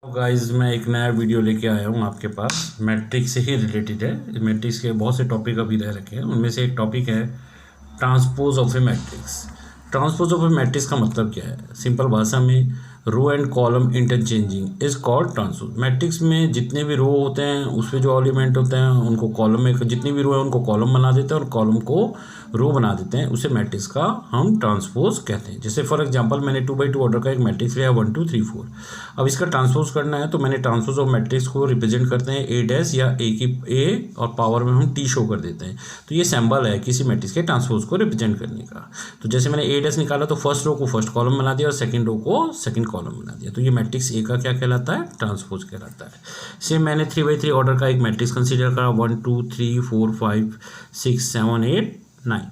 Guys मैं एक नया वीडियो लेके आया हूँ आपके पास। मैट्रिक्स से ही रिलेटेड है। मैट्रिक्स के बहुत से टॉपिक अभी रह रखे हैं, उनमें से एक टॉपिक है transpose of a matrix. Transpose of a matrix का मतलब क्या है? सिंपल भाषा में, row and column interchanging is called transpose. Matrix में जितने भी रो होते हैं उसमें जो एलिमेंट होते हैं उनको कॉलम में, जितनी भी रो है उनको कॉलम बना देते हैं और कॉलम को रो बना देते हैं, उसे मैट्रिक्स का हम ट्रांसपोज कहते हैं। जैसे फॉर एग्जांपल मैंने 2x2 ऑर्डर का एक मैट्रिक्स लिया 1 2 3 4। अब इसका ट्रांसपोज करना है तो मैंने ट्रांसपोज ऑफ मैट्रिक्स को रिप्रेजेंट करते हैं ए डैश या ए की ए और पावर में हम टी शो कर देते हैं। तो ये सिंबल है किसी मैट्रिक्स के ट्रांसपोज को रिप्रेजेंट करने का। तो जैसे मैंने ए डैश निकाला तो फर्स्ट रो को फर्स्ट कॉलम बना दिया और सेकंड रो को सेकंड कॉलम बना दिया। तो ये मैट्रिक्स ए का क्या कहलाता है? ट्रांसपोज कहलाता है। सेम मैंने 3x3 ऑर्डर का एक मैट्रिक्स कंसीडर करा 1 2 3 4 5 6 7 8 9।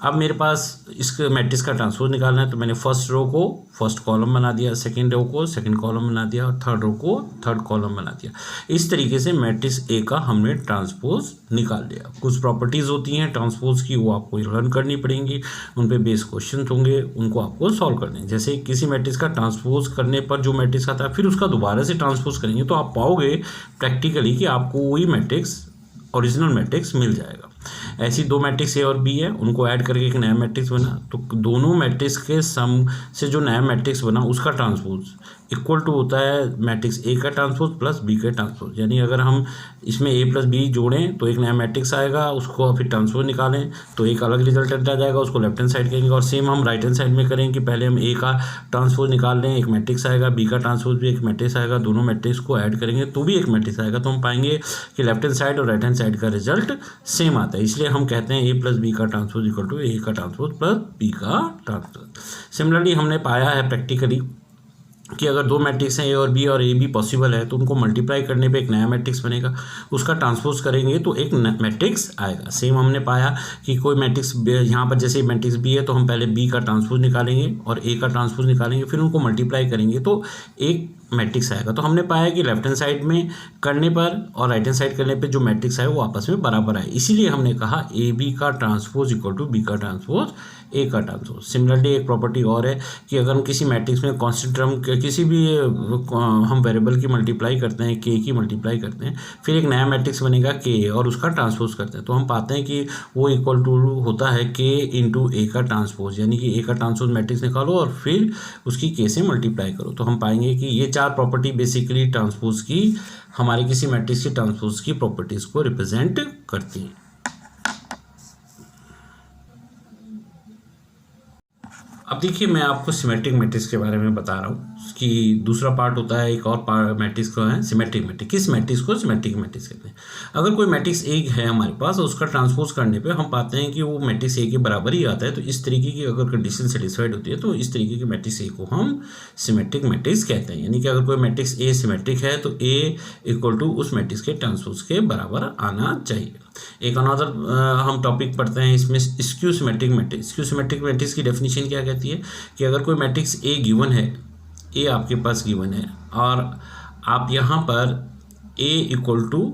अब मेरे पास इस मैट्रिक्स का ट्रांसपोज निकालना है तो मैंने फर्स्ट रो को फर्स्ट कॉलम बना दिया, सेकंड रो को सेकंड कॉलम बना दिया और थर्ड रो को थर्ड कॉलम बना दिया। इस तरीके से मैट्रिक्स ए का हमने ट्रांसपोज निकाल लिया। कुछ प्रॉपर्टीज़ होती हैं ट्रांसपोज की, वो आपको लर्न करनी पड़ेंगी, उन पे बेस क्वेश्चन होंगे, उनको आपको सॉल्व करने हैं। जैसे किसी मैट्रिक्स का ट्रांसपोज करने पर जो मैट्रिक्स आता है फिर उसका दोबारा से ट्रांसपोज करेंगे तो आप पाओगे प्रैक्टिकली कि आपको वही मैट्रिक्स ओरिजिनल मैट्रिक्स मिल जाएगा। ऐसी दो मैट्रिक्स ए और बी है, उनको ऐड करके एक नया मैट्रिक्स बना, तो दोनों मैट्रिक्स के सम से जो नया मैट्रिक्स बना उसका ट्रांसपोज इक्वल टू होता है मैट्रिक्स ए का ट्रांसपोज प्लस बी का ट्रांसपोज। यानी अगर हम इसमें ए प्लस बी जोड़ें तो एक नया मैट्रिक्स आएगा, उसको फिर ट्रांसपोज निकालें तो एक अलग रिजल्टेंट आ जाएगा, उसको लेफ्ट हैंड साइड करेंगे। और सेम हम राइट हैंड साइड में करें कि पहले हम ए का ट्रांसपोज निकाल लें, एक मैट्रिक्स आएगा, बी का ट्रांसपोज भी एक मैट्रिक्स आएगा, दोनों मैट्रिक्स को ऐड करेंगे तो भी एक मैट्रिक्स आएगा। तो हम पाएंगे कि लेफ्ट हैंड साइड और राइट हैंड साइड का रिजल्ट सेम आता है। इसलिए हम कहते हैं ए प्लस बी का ट्रांसपोज इक्वल टू ए का ट्रांसपोज प्लस बी का ट्रांसपोज। सिमिलरली हमने पाया है प्रैक्टिकली कि अगर दो मैट्रिक्स हैं ए और ए बी पॉसिबल है तो उनको मल्टीप्लाई करने पे एक नया मैट्रिक्स बनेगा, उसका ट्रांसपोज करेंगे तो एक मैट्रिक्स आएगा। सेम हमने पाया कि कोई मैट्रिक्स यहाँ पर जैसे मैट्रिक्स बी है तो हम पहले बी का ट्रांसपोज निकालेंगे और ए का ट्रांसपोज निकालेंगे, फिर उनको मल्टीप्लाई करेंगे तो एक मैट्रिक्स आएगा। तो हमने पाया कि लेफ्ट हैंड साइड में करने पर और राइट हैंड साइड करने पे जो मैट्रिक्स आए वो आपस में बराबर आए। इसीलिए हमने कहा ए बी का ट्रांसपोज इक्वल टू बी का ट्रांसपोज ए का ट्रांसपोज। सिमिलरली एक प्रॉपर्टी और है कि अगर हम किसी मैट्रिक्स में कांस्टेंट टर्म किसी भी हम वेरिएबल की मल्टीप्लाई करते हैं, के की मल्टीप्लाई करते हैं, फिर एक नया मैट्रिक्स बनेगा के और उसका ट्रांसपोज करते हैं तो हम पाते हैं कि वो इक्वल टू होता है के इंटू ए का ट्रांसपोज। यानी कि ए का ट्रांसपोज मैट्रिक्स निकालो और फिर उसकी के से मल्टीप्लाई करो। तो हम पाएंगे कि ये चार प्रॉपर्टी बेसिकली ट्रांसपोज की, हमारे किसी मैट्रिक्स की ट्रांसपोज की प्रॉपर्टीज को रिप्रेजेंट करती हैं। अब देखिए मैं आपको सिमेट्रिक मैट्रिक्स के बारे में बता रहा हूँ कि दूसरा पार्ट होता है एक और मैट्रिक्स का है सिमेट्रिक मैट्रिक्स। किस मैट्रिक्स को सिमेट्रिक मैट्रिक्स कहते हैं? अगर कोई मैट्रिक्स ए है हमारे पास और उसका ट्रांसपोज करने पे हम पाते हैं कि वो मैट्रिक्स ए के बराबर ही आता है, तो इस तरीके की अगर कंडीशन सेटिस्फाइड होती है तो इस तरीके के मैट्रिक्स ए को हम सिमेट्रिक मैट्रिक्स कहते हैं। यानी कि अगर कोई मैट्रिक्स ए सिमेट्रिक है तो ए इक्वल टू उस मैट्रिक्स के ट्रांसपोज के बराबर आना चाहिए। एक अनदर हम टॉपिक पढ़ते हैं इसमें skew symmetric matrix. Skew symmetric matrix की डेफिनेशन क्या कहती है कि अगर कोई मैट्रिक्स ए गिवन है, ए आपके पास गिवन है और आप यहाँ पर ए इक्वल टू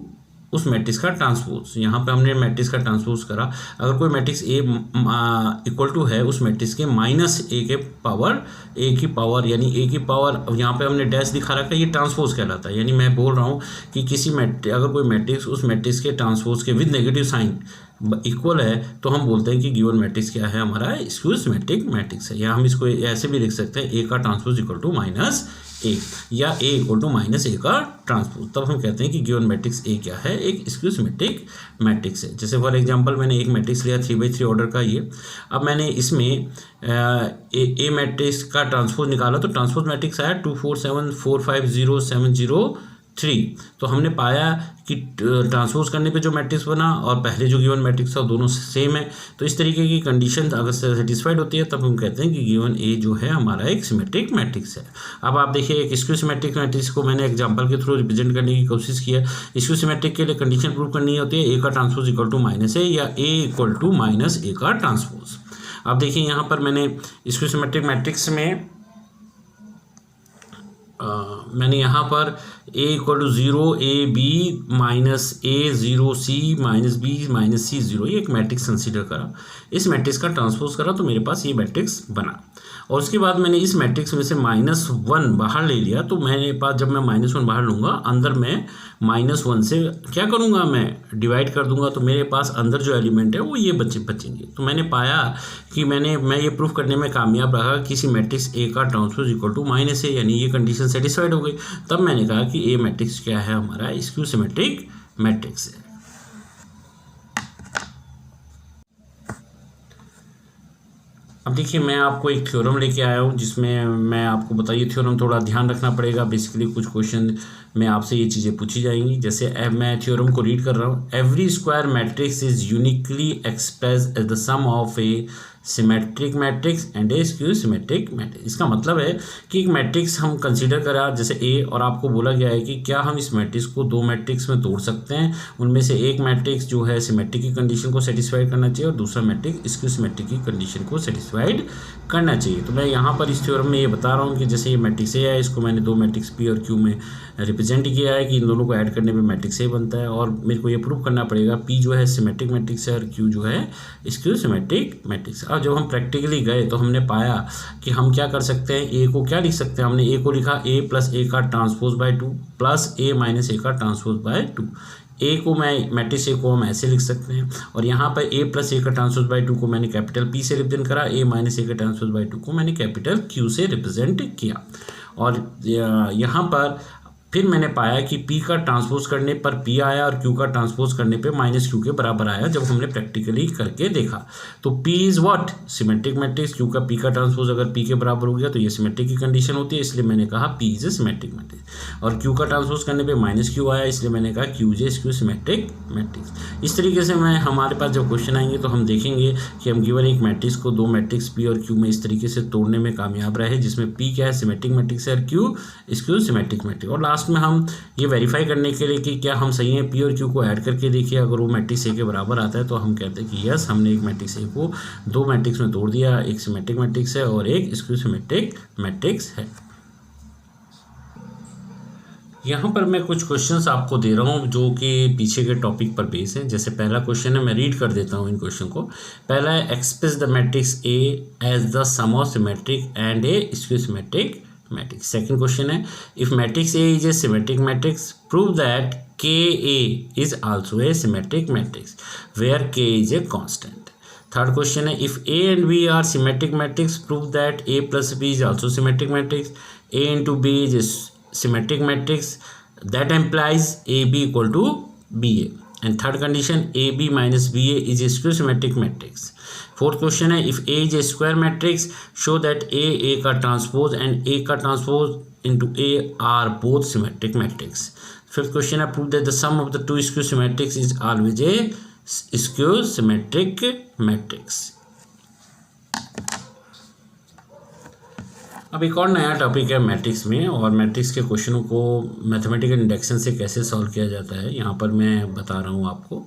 उस मैट्रिक्स का ट्रांसपोज, यहाँ पे हमने मैट्रिक्स का ट्रांसपोज करा, अगर कोई मैट्रिक्स ए इक्वल टू है उस मैट्रिक्स के माइनस ए के पावर, ए की पावर यानी ए की पावर, यहाँ पे हमने डैश दिखा रखा है, ये ट्रांसपोज कहलाता है। यानी मैं बोल रहा हूँ कि किसी अगर कोई मैट्रिक्स उस मैट्रिक्स के ट्रांसपोज के विद नेगेटिव साइन इक्वल है तो हम बोलते हैं कि गिवन मैट्रिक्स क्या है, हमारा स्क्यू सिमेट्रिक मैट्रिक्स है। या हम इसको ऐसे भी लिख सकते हैं ए का ट्रांसपोज इक्वल टू माइनस ए या ए इक्वल टू माइनस ए का ट्रांसपोज, तब हम कहते हैं कि गिवन मैट्रिक्स ए क्या है, एक स्क्यू सिमेट्रिक मैट्रिक्स है। जैसे फॉर एग्जांपल मैंने एक मैट्रिक्स लिया 3x3 ऑर्डर का ये, अब मैंने इसमें ए मैट्रिक्स का ट्रांसपोज निकाला तो ट्रांसपोज मैट्रिक्स आया 2 4 7 4 5 0 7 0 3। तो हमने पाया कि ट्रांसपोज करने पे जो मैट्रिक्स बना और पहले जो गिवन मैट्रिक्स था दोनों सेम है। तो इस तरीके की कंडीशन अगर सेटिस्फाइड होती है तब हम कहते हैं कि गिवन ए जो है हमारा एक सिमेट्रिक मैट्रिक्स है। अब आप देखिए एक स्क्यू सिमेट्रिक मैट्रिक्स को मैंने एग्जांपल के थ्रू रिप्रेजेंट करने की कोशिश की है। स्क्यू सिमेट्रिक के लिए कंडीशन प्रूव करनी होती है ए का ट्रांसपोज इक्वल टू माइनस ए या ए इक्वल टू माइनस ए का ट्रांसपोज। अब देखिए यहाँ पर मैंने स्क्यू सिमेट्रिक मैट्रिक्स में मैंने यहाँ पर a equal to 0 a b minus a 0 c minus b minus c 0 ये एक मैट्रिक्स कंसीडर करा। इस मैट्रिक्स का ट्रांसपोज करा तो मेरे पास ये मैट्रिक्स बना। और उसके बाद मैंने इस मैट्रिक्स में से -1 बाहर ले लिया, तो मेरे पास जब मैं -1 बाहर लूँगा, अंदर मैं -1 से क्या करूँगा, मैं डिवाइड कर दूंगा, तो मेरे पास अंदर जो एलिमेंट है वो ये बचेंगे। तो मैंने पाया कि मैं ये प्रूफ करने में कामयाब रहा किसी मैट्रिक्स ए का ट्रांसपोज इक्वल टू -A, यानी ये कंडीशन सेटिस्फाइड हो गई। तब मैंने कहा कि ए मैट्रिक्स क्या है, हमारा स्क्यू सिमेट्रिक मैट्रिक्स है। अब देखिए, मैं आपको एक थ्योरम लेके आया हूँ जिसमें मैं आपको बताइए, थ्योरम थोड़ा ध्यान रखना पड़ेगा। बेसिकली कुछ क्वेश्चन में आपसे ये चीज़ें पूछी जाएंगी। जैसे मैं थ्योरम को रीड कर रहा हूँ, every square matrix is uniquely express as the sum of a symmetric matrix and a skew symmetric matrix. इसका मतलब है कि एक मैट्रिक्स हम कंसीडर करा जैसे ए, और आपको बोला गया है कि क्या हम इस मैट्रिक्स को दो मैट्रिक्स में तोड़ सकते हैं। उनमें से एक मैट्रिक्स जो है सिमेट्रिक की कंडीशन को सेटिस्फाइड करना चाहिए और दूसरा मैट्रिक्स स्क्यू सिमेट्रिक की कंडीशन को सेटिस्फाइड करना चाहिए। तो मैं यहाँ पर इस थ्योरम में ये बता रहा हूँ कि जैसे ये मैट्रिक्स ए है, इसको मैंने दो मैट्रिक्स पी और क्यू में रिप्रेजेंट किया है कि इन दोनों को ऐड करने पे मैट्रिक्स ए बनता है, और मेरे को ये प्रूव करना पड़ेगा पी जो है सिमेट्रिक मैट्रिक्स है और क्यू जो है स्क्यू सिमेट्रिक मैट्रिक्स। और जब हम प्रैक्टिकली गए तो हमने पाया कि हम क्या कर सकते हैं, ए को क्या लिख सकते हैं, हमने ए को लिखा ए प्लस ए का transpose by 2 plus A minus A का ट्रांसपोज बाय 2। ए को मैं मैट्रिक्स ए को हम ऐसे लिख सकते हैं, और यहाँ पर ए प्लस ए का ट्रांसपोज बाय 2 को मैंने कैपिटल पी से रिप्रेजेंट करा, ए माइनस ए का ट्रांसपोज बाय 2 को मैंने कैपिटल क्यू से रिप्रेजेंट किया। और यहाँ पर फिर मैंने पाया कि P का ट्रांसपोज करने पर P आया और Q का ट्रांसपोज करने पे -Q के बराबर आया जब हमने प्रैक्टिकली करके देखा। तो P is what, symmetric matrix. Q का P का ट्रांसपोज अगर P के बराबर हो गया तो ये सिमेट्रिक की कंडीशन होती है, इसलिए मैंने कहा P is a symmetric matrix. और Q का ट्रांसपोज करने पे -Q आया, इसलिए मैंने कहा Q is a skew symmetric matrix. इस तरीके से हमारे पास जब क्वेश्चन आएंगे तो हम देखेंगे कि हम गिवन एक मैट्रिक्स को दो मैट्रिक्स P और Q में इस तरीके से तोड़ने में कामयाब रहे, जिसमें P क्या है, सिमेट्रिक मैट्रिक्स है, और Q स्क्यू सिमेट्रिक मैट्रिक्स। और लास्ट में हम ये वेरीफाई करने के लिए कि क्या हम सही हैं, पी और क्यू को ऐड करके देखिए, अगर वो मैट्रिक्स ए के बराबर आता है तो हम कहते हैं कि यस, हमने एक मैट्रिक्स ए को दो मैट्रिक्स में तोड़ दिया, एक सिमेट्रिक मैट्रिक्स है और एक स्क्यू सिमेट्रिक मैट्रिक्स है। यहाँ पर मैं कुछ क्वेश्चंस आपको दे रहा हूँ जो कि पीछे के टॉपिक पर बेस हैं। जैसे पहला क्वेश्चन है, मैं रीड कर देता हूँ इन क्वेश्चन को। पहला है, express the matrix A as the sum of symmetric and a skew symmetric matrix. Second question है, if matrix A is a symmetric matrix prove that k A is also a symmetric matrix where k is a constant. Third question है, if A and B are symmetric matrix prove that A plus B is also symmetric matrix, A into B is a symmetric matrix that employees A B equal to B A. And third condition, AB minus BA is a skew symmetric matrix. Fourth question है, if A is a square matrix, show that A का transpose and A का transpose into A are both symmetric matrix. Fifth question है, prove that the sum of the two skew symmetrics is always a skew symmetric matrix. अब एक और नया topic है matrix में, और मैट्रिक्स के क्वेश्चनों को मैथमेटिकल इंडक्शन से कैसे सॉल्व किया जाता है यहाँ पर मैं बता रहा हूँ आपको।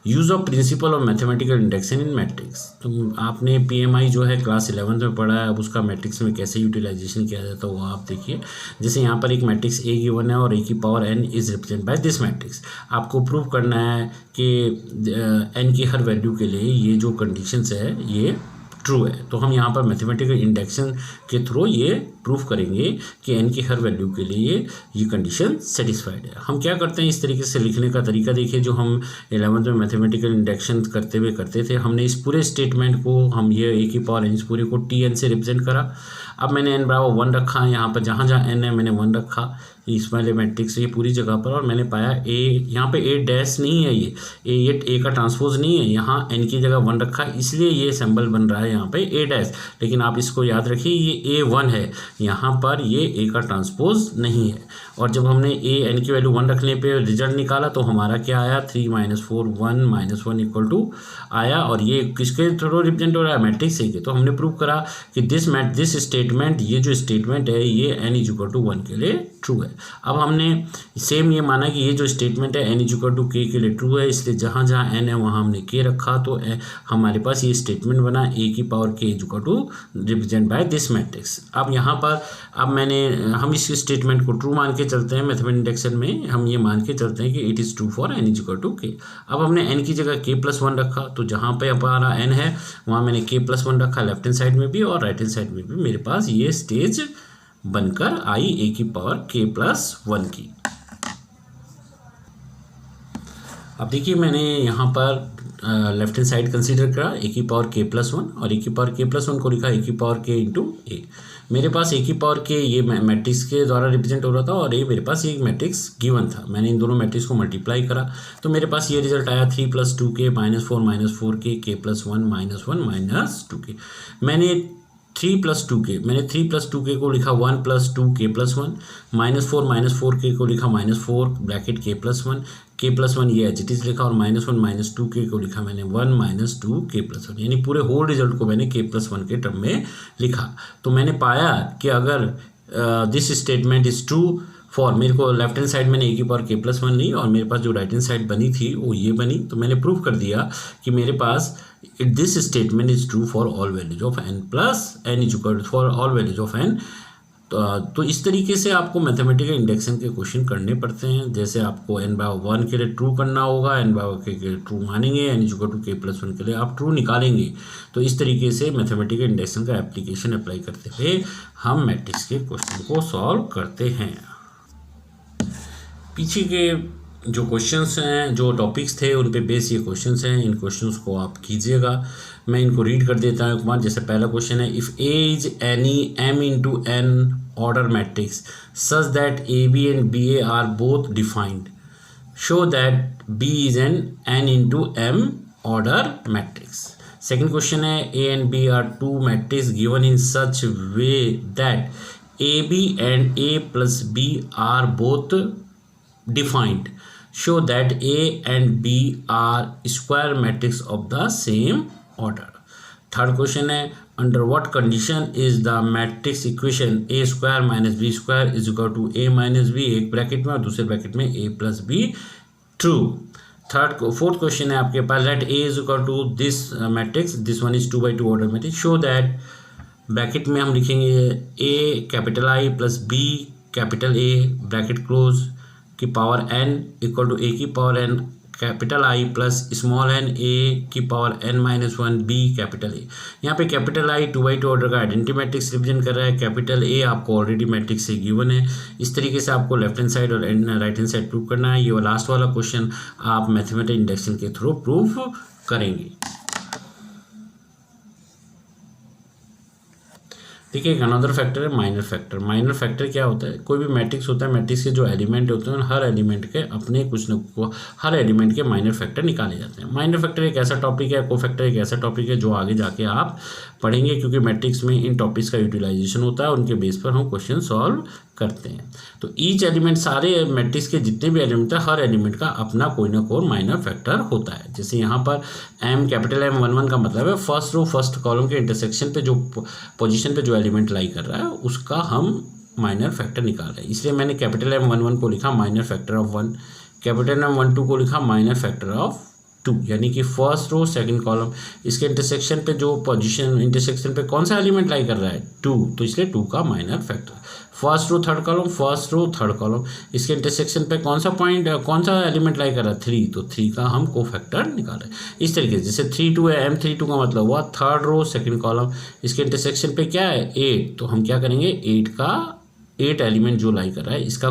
Use of principle of mathematical induction in matrix. तो आपने PMI जो है क्लास 11 में पढ़ा है, अब उसका मैट्रिक्स में कैसे यूटिलाइजेशन किया जाता है वो आप देखिए। जैसे यहाँ पर एक मैट्रिक्स A गिवन है और A की power n is represent by this matrix. आपको प्रूव करना है कि n की हर वैल्यू के लिए ये जो कंडीशंस है ये ट्रू है। तो हम यहाँ पर मैथमेटिकल इंडक्शन के थ्रू ये प्रूफ करेंगे कि n की हर वैल्यू के लिए ये कंडीशन सेटिस्फाइड है। हम क्या करते हैं, इस तरीके से लिखने का तरीका देखिए, जो हम 11th में मैथमेटिकल इंडक्शन करते थे। हमने इस पूरे स्टेटमेंट को, हम ये a की पावर n इस पूरे को Tn से रिप्रेजेंट करा। अब मैंने n बराबर 1 रखा है, यहाँ पर जहाँ जहाँ n है मैंने 1 रखा इस वाले मैट्रिक्स ये पूरी जगह पर, और मैंने पाया a, यहाँ पे a डैश नहीं है, ये a का ट्रांसपोज नहीं है, यहाँ n की जगह 1 रखा है, इसलिए ये सिंबल बन रहा है यहाँ पे a डैश। लेकिन आप इसको याद रखिए, ये a1 है, यहाँ पर ये a का ट्रांसपोज नहीं है। और जब हमने n की वैल्यू 1 रखने पे रिजल्ट निकाला तो हमारा क्या आया, 3 - 4 1 - 1 इक्वल टू आया, और ये किसके थ्रू रिप्रेजेंट हो रहा है, मैट्रिक्स ए के। तो हमने प्रूव करा कि दिस स्टेटमेंट, ये जो स्टेटमेंट है ये n = 1 के लिए ट्रू है। अब हमने सेम ये माना कि ये जो स्टेटमेंट है n इक्वल टू के लिए ट्रू है, इसलिए जहाँ जहाँ n है वहाँ हमने k रखा, तो हमारे पास ये स्टेटमेंट बना a की power k equal to represent by this matrix. अब यहाँ पर हम इस स्टेटमेंट को ट्रू मान के चलते हैं, मैथमेटिकल इंडक्शन में हम ये मान के चलते हैं कि it is true for n equal to k। अब हमने n की जगह k+1 रखा, तो जहाँ पे हमारा n है वहाँ मैंने k+1 रखा, लेफ्ट हैंड साइड में भी और राइट हैंड साइड में भी मेरे पास ये स्टेज बनकर आई a की पावर k+1 की। अब देखिए मैंने यहाँ पर लेफ्ट हैंड साइड कंसीडर करा a की पावर k+1 और a की पावर k+1 को लिखा a की पावर k इंटू a। मेरे पास a की पावर k ये मैट्रिक्स के द्वारा रिप्रेजेंट हो रहा था और ये मेरे पास ये मैट्रिक्स गिवन था। मैंने इन दोनों मैट्रिक्स को मल्टीप्लाई करा तो मेरे पास ये रिजल्ट आया 3 + 2k -4 4k k+1 -1 -2k। मैंने 3 + 2k को लिखा 1 + 2k+1 -4 4k को लिखा -4 ब्रैकेट k+1 k+1 ये एच इट इज़ लिखा और -1 -2k को लिखा मैंने 1 - 2k+1, यानी पूरे होल रिजल्ट को मैंने k+1 के टर्म में लिखा। तो मैंने पाया कि अगर this statement is true for, मेरे को लेफ्ट हैंड साइड मैंने a की पावर k+1 ली और मेरे पास जो राइट हैंड साइड बनी थी वो ये बनी, तो मैंने प्रूव कर दिया कि मेरे पास this statement is true for all values of n plus n is equal for all values of n। तो इस तरीके से आपको मैथमेटिकल इंडक्शन के क्वेश्चन करने पड़ते हैं। जैसे आपको n/1 के लिए ट्रू करना होगा, n/k के लिए ट्रू मानेंगे, n is equal to k+1 के लिए आप ट्रू निकालेंगे। तो इस तरीके से मैथमेटिकल इंडक्शन का एप्लीकेशन अप्लाई करते हुए हम मैट्रिक्स के क्वेश्चन को सॉल्व करते हैं। पीछे के जो क्वेश्चंस हैं, जो टॉपिक्स थे उन पे बेस ये क्वेश्चंस हैं, इन क्वेश्चंस को आप कीजिएगा। मैं इनको रीड कर देता हूँ एक बार। जैसे पहला क्वेश्चन है, if A is any m into n order matrix such that AB and BA are both defined, show that B is an n into m order matrix. Second question है, A and B are two matrix given in such way that AB and A plus B are both defined, show that A and B are square matrix of the same order. Third question है, under what condition is the matrix equation A square minus B square is equal to A minus B, एक bracket में और दूसरे bracket में A plus B, true. Fourth question है आपके पास, let A is equal to this matrix, this one is 2/2 order matrix, show that bracket में हम लिखेंगे A capital I plus B capital A bracket close की power n equal to a की power n capital I plus small n a की power n-1 b capital A। यहाँ पे capital I 2/2 order का identity matrix represent कर रहा है, capital A आपको ऑलरेडी मैट्रिक्स से गिवन है। इस तरीके से आपको लेफ्ट हैंड साइड और राइट हैंड साइड प्रूव करना है। ये लास्ट वाला क्वेश्चन आप मैथमेटिकल इंडक्शन के थ्रू प्रूव करेंगे। देखिए एक अनदर फैक्टर है माइनर फैक्टर। माइनर फैक्टर क्या होता है, कोई भी मैट्रिक्स होता है, मैट्रिक्स के जो एलिमेंट होते हैं हर एलिमेंट के अपने हर एलिमेंट के माइनर फैक्टर निकाले जाते हैं। माइनर फैक्टर एक ऐसा टॉपिक है, कोफैक्टर एक ऐसा टॉपिक है जो आगे जाके आप पढ़ेंगे, क्योंकि मैट्रिक्स में इन टॉपिक्स का यूटिलाइजेशन होता है, उनके बेस पर हम क्वेश्चन सॉल्व करते हैं। तो ईच एलिमेंट, सारे मैट्रिक्स के जितने भी एलिमेंट है, हर एलिमेंट का अपना कोई ना कोई माइनर फैक्टर होता है। जैसे यहाँ पर m कैपिटल M11 का मतलब है फर्स्ट रो फर्स्ट कॉलम के इंटरसेक्शन पे जो पोजीशन पे जो एलिमेंट लाई कर रहा है उसका हम माइनर फैक्टर निकाल रहे हैं। इसलिए मैंने कैपिटल M11 को लिखा minor factor of 1, capital M12 को लिखा माइनर फैक्टर ऑफ 2, यानी कि फर्स्ट रो सेकंड कॉलम, इसके इंटरसेक्शन पे जो पोजीशन इंटरसेक्शन पे कौन सा एलिमेंट लाई कर रहा है 2, तो इसलिए 2 का minor factor. First row third column, first row third column, इसके इंटरसेक्शन पे कौन सा पॉइंट कौन सा एलिमेंट लाई कर रहा है 3, तो 3 का हम को फैक्टर निकालें। इस तरीके से जैसे 3 2 है, M32 का मतलब हुआ थर्ड रो सेकंड कॉलम, इसके इंटरसेक्शन पे क्या है 8, तो हम क्या करेंगे 8 एलिमेंट जो लाई कर रहा है इसका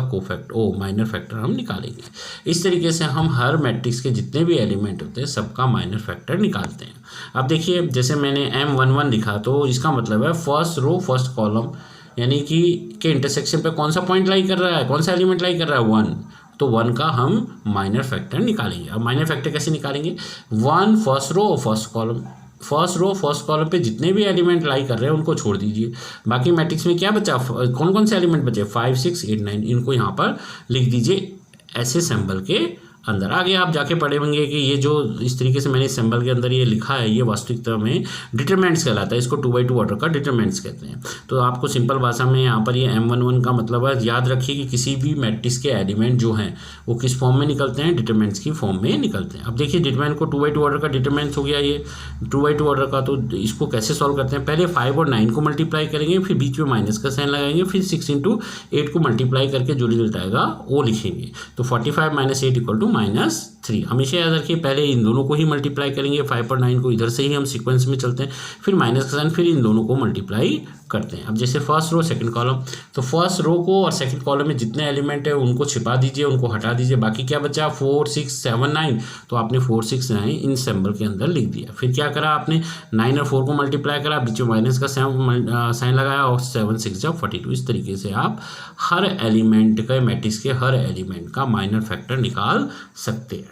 माइनर फैक्टर हम निकालेंगे। इस तरीके से हम हर मैट्रिक्स के जितने भी एलिमेंट होते हैं सबका माइनर फैक्टर निकालते हैं। अब देखिए जैसे मैंने M11 लिखा तो इसका मतलब है फर्स्ट रो फर्स्ट कॉलम, यानी कि के इंटरसेक्शन पे कौन सा पॉइंट लाई कर रहा है, कौन सा एलिमेंट लाई कर रहा है 1, तो 1 का हम माइनर फैक्टर निकालेंगे। अब माइनर फैक्टर कैसे निकालेंगे, 1 फर्स्ट रो और first column, first row first column पे जितने भी एलिमेंट लाई कर रहे हैं उनको छोड़ दीजिए। बाकी मैट्रिक्स में क्या बचा, कौन कौन से एलिमेंट बचे 5 6 8 9, इनको यहाँ पर लिख दीजिए ऐसे सिंबल के अंदर। आगे आप जाके पढ़ेंगे कि ये जो इस तरीके से मैंने सिंबल के अंदर ये लिखा है, ये वास्तविकता में डिटरमिनेंट्स कहलाता है। इसको 2/2 ऑर्डर का डिटरमिनेंट्स कहते हैं। तो आपको सिंपल भाषा में यहाँ पर ये M11 का मतलब है, याद रखिए कि किसी भी मैट्रिक्स के एलिमेंट जो हैं वो किस फॉर्म में निकलते हैं, डिटरमिनेंट्स की फॉर्म में निकलते हैं। अब देखिए डिटरमिनेंट को 2/2 ऑर्डर का डिटरमिनेंट्स हो गया ये 2/2 ऑर्डर का। तो इसको कैसे सॉल्व करते हैं, पहले 5 और 9 को मल्टीप्लाई करेंगे, फिर बीच में माइनस का साइन लगाएंगे, फिर 6 × 8 को मल्टीप्लाई करके जो रिजल्ट आएगा वो लिखेंगे। तो 45 - 8 = -3। हमेशा याद रखिए पहले इन दोनों को ही मल्टीप्लाई करेंगे, 5 और 9 को, इधर से ही हम सीक्वेंस में चलते हैं, फिर माइनस का साइन, फिर इन दोनों को मल्टीप्लाई करते हैं। अब जैसे फर्स्ट रो सेकंड कॉलम, तो फर्स्ट रो को और सेकंड कॉलम में जितने एलिमेंट है उनको छिपा दीजिए, उनको हटा दीजिए, बाकी क्या बचा 4 6 7 9। तो आपने 4 6 9 इन सिंबल के अंदर लिख दिया। फिर क्या करा आपने 9 और 4 को मल्टीप्लाई करा, बीच में माइनस का साइन लगाया और 7 6 = 42। इस तरीके से आप हर एलिमेंट का, मैट्रिक्स के हर एलिमेंट का माइनर फैक्टर निकाल सकते हैं।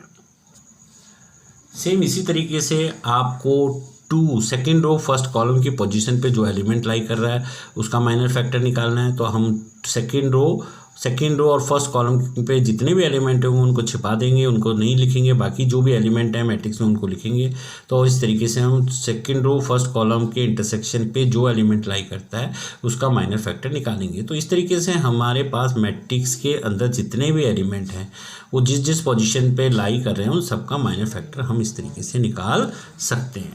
सेम इसी तरीके से आपको सेकेंड रो फर्स्ट कॉलम की पोजीशन पे जो एलिमेंट लाई कर रहा है उसका माइनर फैक्टर निकालना है। तो हम सेकेंड रो और फर्स्ट कॉलम पे जितने भी एलिमेंट होंगे उनको छिपा देंगे, उनको नहीं लिखेंगे, बाकी जो भी एलिमेंट है मैट्रिक्स में उनको लिखेंगे। तो इस तरीके से हम सेकेंड रो फर्स्ट कॉलम के इंटरसेक्शन पे जो एलिमेंट लाई करता है उसका माइनर फैक्टर निकालेंगे। तो इस तरीके से हमारे पास मैट्रिक्स के अंदर जितने भी एलिमेंट हैं वो जिस जिस पोजीशन पे लाई कर रहे हैं उन सबका माइनर फैक्टर हम इस तरीके से निकाल सकते हैं।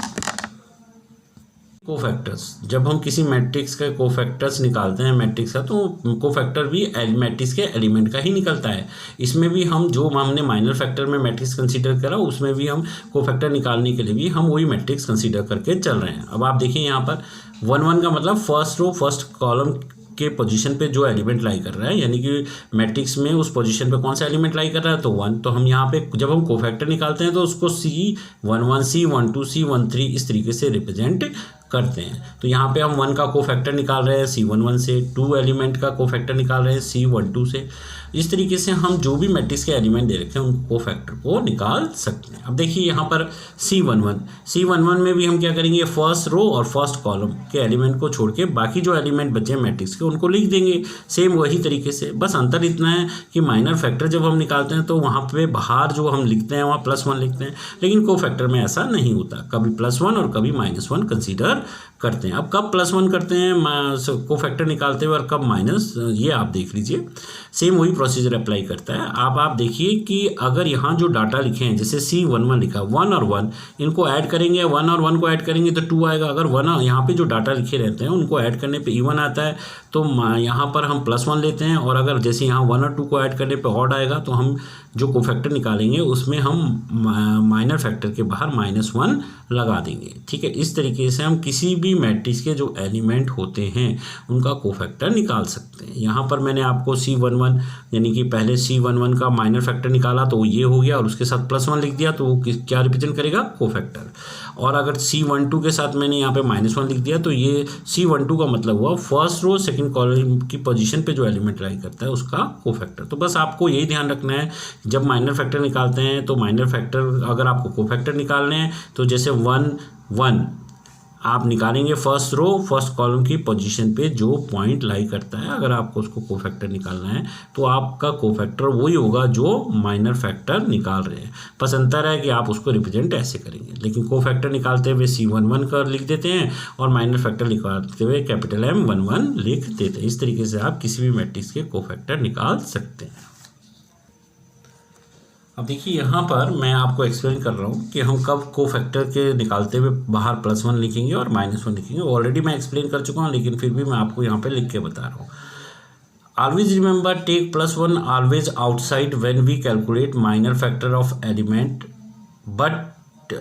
कोफैक्टर्स, जब हम किसी मैट्रिक्स का कोफैक्टर्स निकालते हैं मैट्रिक्स का, तो कोफैक्टर भी मैट्रिक्स के एलिमेंट का ही निकलता है। इसमें भी हम जो हमने माइनर फैक्टर में मैट्रिक्स कंसीडर करा उसमें भी हम कोफैक्टर निकालने के लिए भी हम वही मैट्रिक्स कंसीडर करके चल रहे हैं। अब आप देखिए यहाँ पर 1 1 का मतलब फर्स्ट रो फर्स्ट कॉलम के पोजीशन पे जो एलिमेंट लाई कर रहा है, यानी कि मैट्रिक्स में उस पोजीशन पे कौन सा एलिमेंट लाई कर रहा है, तो 1। तो हम यहाँ पे जब हम कोफैक्टर निकालते हैं तो उसको C11 C12 C13 इस तरीके से रिप्रेजेंट करते हैं। तो यहाँ पे हम 1 का कोफैक्टर निकाल रहे हैं C11 से, 2 एलिमेंट का कोफैक्टर निकाल रहे हैं C12 से। इस तरीके से हम जो भी मैट्रिक्स के एलिमेंट दे रखे हैं उन कोफैक्टर को निकाल सकते हैं। अब देखिए यहाँ पर C11 में भी हम क्या करेंगे, फर्स्ट रो और फर्स्ट कॉलम के एलिमेंट को छोड़ के बाकी जो एलिमेंट बचे मैट्रिक्स के उनको लिख देंगे सेम वही तरीके से। बस अंतर इतना है कि माइनर फैक्टर जब हम निकालते हैं तो वहाँ पे बाहर जो हम लिखते हैं वहाँ +1 लिखते हैं, लेकिन कोफैक्टर में ऐसा नहीं होता, कभी +1 और कभी -1 कंसीडर करते हैं। अब कब +1 करते हैं कोफैक्टर निकालते हुए और कब माइनस, ये आप देख लीजिए। सेम वही प्रोसीजर अप्लाई करता है। अब आप देखिए कि अगर यहाँ जो डाटा लिखे हैं जैसे C11 लिखा 1 और 1, इनको ऐड करेंगे, 1 और 1 को ऐड करेंगे तो 2 आएगा। अगर 1 यहाँ पे जो डाटा लिखे रहते हैं उनको ऐड करने पे इवन आता है तो यहाँ पर हम +1 लेते हैं, और अगर जैसे यहाँ 1 और 2 को ऐड करने पे ऑड आएगा तो हम जो कोफैक्टर निकालेंगे उसमें हम माइनर फैक्टर के बाहर -1 लगा देंगे। ठीक है, इस तरीके से हम किसी भी मैट्रिक्स के जो एलिमेंट होते हैं उनका कोफैक्टर निकाल सकते हैं। यहाँ पर मैंने आपको C11 यानी कि पहले C11 का माइनर फैक्टर निकाला तो ये हो गया और उसके साथ +1 लिख दिया तो वो क्या रिप्रेजेंट करेगा, कोफैक्टर। और अगर C12 के साथ मैंने यहाँ पे -1 लिख दिया तो ये C12 का मतलब हुआ फर्स्ट रो सेकंड कॉलम की पोजीशन पे जो एलिमेंट लाई करता है उसका कोफैक्टर। तो बस आपको यही ध्यान रखना है जब माइनर फैक्टर निकालते हैं तो माइनर फैक्टर अगर आपको कोफैक्टर निकालने हैं तो जैसे 1 1 आप निकालेंगे फर्स्ट रो फर्स्ट कॉलम की पोजीशन पे जो पॉइंट लाई करता है, अगर आपको उसको कोफैक्टर निकालना है तो आपका कोफैक्टर वही होगा जो माइनर फैक्टर निकाल रहे हैं। बस अंतर है कि आप उसको रिप्रेजेंट ऐसे करेंगे, लेकिन कोफैक्टर निकालते हुए C11 कर लिख देते हैं और माइनर फैक्टर निकालते हुए M11 लिख देते हैं। इस तरीके से आप किसी भी मैट्रिक्स के कोफैक्टर निकाल सकते हैं। अब देखिए यहाँ पर मैं आपको एक्सप्लेन कर रहा हूँ कि हम कब कोफैक्टर के निकालते हुए बाहर +1 लिखेंगे और -1 लिखेंगे। ऑलरेडी मैं एक्सप्लेन कर चुका हूँ, लेकिन फिर भी मैं आपको यहाँ पे लिख के बता रहा हूँ। Always remember take +1 always outside when we calculate minor factor of element, but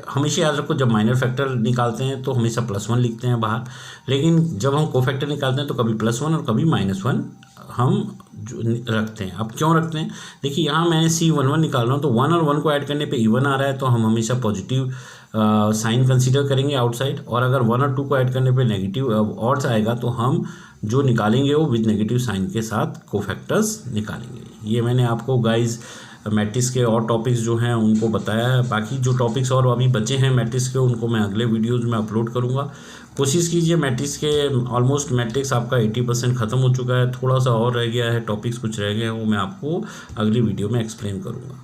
हमेशा याद रखो जब माइनर फैक्टर निकालते हैं तो हमेशा +1 लिखते हैं बाहर, लेकिन जब हम कोफैक्टर निकालते हैं तो कभी +1 और कभी -1 हम रखते हैं। अब क्यों रखते हैं, देखिए यहाँ मैंने C11 निकाल रहा हूँ तो 1 और 1 को ऐड करने पे इवन आ रहा है तो हम हमेशा पॉजिटिव साइन कंसीडर करेंगे आउटसाइड, और अगर 1 और 2 को ऐड करने पे नेगेटिव ऑड्स आएगा तो हम जो निकालेंगे वो विद नेगेटिव साइन के साथ कोफैक्टर्स निकालेंगे। ये मैंने आपको गाइज मैट्रिक्स के और टॉपिक्स जो हैं उनको बताया है। बाकी जो टॉपिक्स और अभी बचे हैं मैट्रिक्स के उनको मैं अगले वीडियोज़ में अपलोड करूँगा। कोशिश कीजिए, मैट्रिक्स के ऑलमोस्ट मैट्रिक्स आपका 80% ख़त्म हो चुका है, थोड़ा सा और रह गया है, टॉपिक्स कुछ रह गए हैं, वो मैं आपको अगली वीडियो में एक्सप्लेन करूँगा।